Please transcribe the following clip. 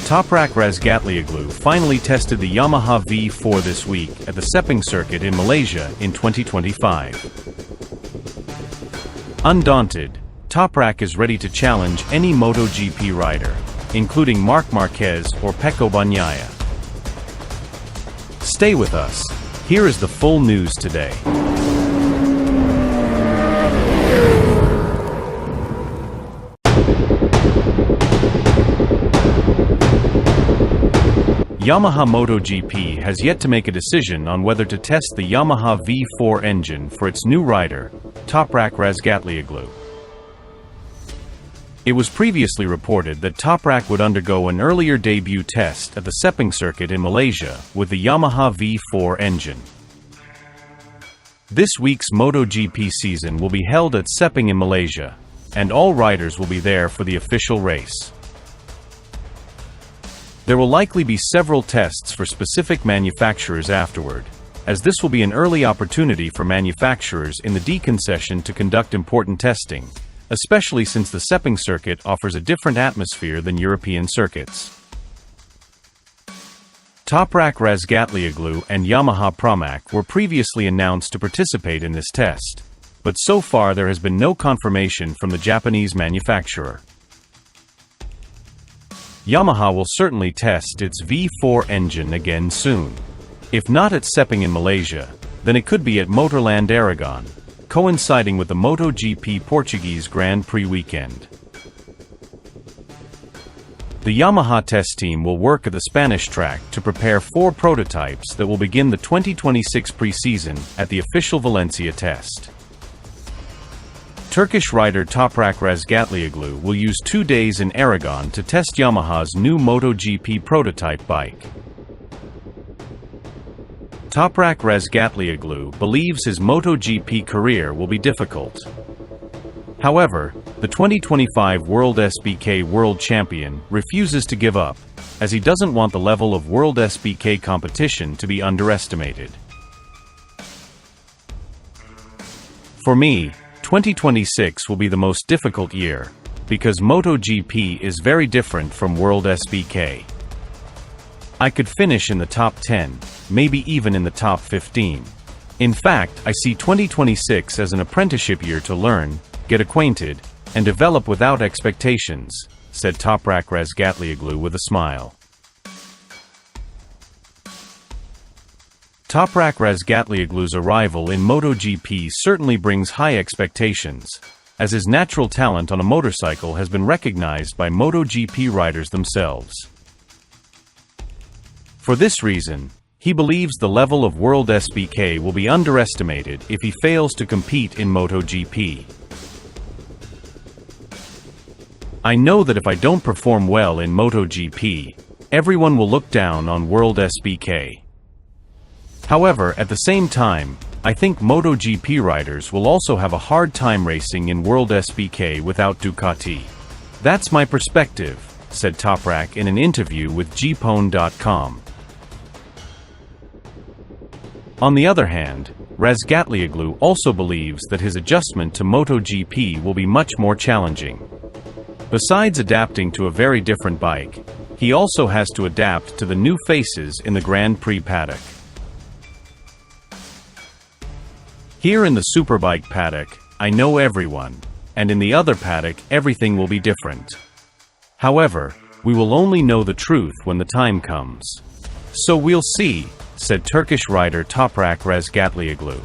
Toprak Razgatlıoğlu finally tested the Yamaha V4 this week at the Sepang circuit in Malaysia in 2025. Undaunted, Toprak is ready to challenge any MotoGP rider, including Marc Marquez or Pecco Bagnaia. Stay with us. Here is the full news today. Yamaha MotoGP has yet to make a decision on whether to test the Yamaha V4 engine for its new rider, Toprak Razgatlıoğlu. It was previously reported that Toprak would undergo an earlier debut test at the Sepang circuit in Malaysia with the Yamaha V4 engine. This week's MotoGP season will be held at Sepang in Malaysia, and all riders will be there for the official race. There will likely be several tests for specific manufacturers afterward, as this will be an early opportunity for manufacturers in the D concession to conduct important testing, especially since the Sepang circuit offers a different atmosphere than European circuits. Toprak Razgatlıoğlu and Yamaha Pramac were previously announced to participate in this test, but so far there has been no confirmation from the Japanese manufacturer. Yamaha will certainly test its V4 engine again soon. If not at Sepang in Malaysia, then it could be at Motorland Aragon, coinciding with the MotoGP Portuguese Grand Prix weekend. The Yamaha test team will work at the Spanish track to prepare 4 prototypes that will begin the 2026 pre-season at the official Valencia test. Turkish rider Toprak Razgatlıoğlu will use 2 days in Aragon to test Yamaha's new MotoGP prototype bike. Toprak Razgatlıoğlu believes his MotoGP career will be difficult. However, the 2025 World SBK World Champion refuses to give up, as he doesn't want the level of World SBK competition to be underestimated. For me, 2026 will be the most difficult year, because MotoGP is very different from World SBK. I could finish in the top 10, maybe even in the top 15. In fact, I see 2026 as an apprenticeship year to learn, get acquainted, and develop without expectations, said Toprak Razgatlıoğlu with a smile. Toprak Razgatlıoğlu's arrival in MotoGP certainly brings high expectations, as his natural talent on a motorcycle has been recognized by MotoGP riders themselves. For this reason, he believes the level of World SBK will be underestimated if he fails to compete in MotoGP. I know that if I don't perform well in MotoGP, everyone will look down on World SBK. However, at the same time, I think MotoGP riders will also have a hard time racing in World SBK without Ducati. That's my perspective, said Toprak in an interview with gpone.com. On the other hand, Razgatlıoğlu also believes that his adjustment to MotoGP will be much more challenging. Besides adapting to a very different bike, he also has to adapt to the new faces in the Grand Prix paddock. Here in the Superbike paddock, I know everyone, and in the other paddock everything will be different. However, we will only know the truth when the time comes. So we'll see, said Turkish rider Toprak Razgatlıoğlu.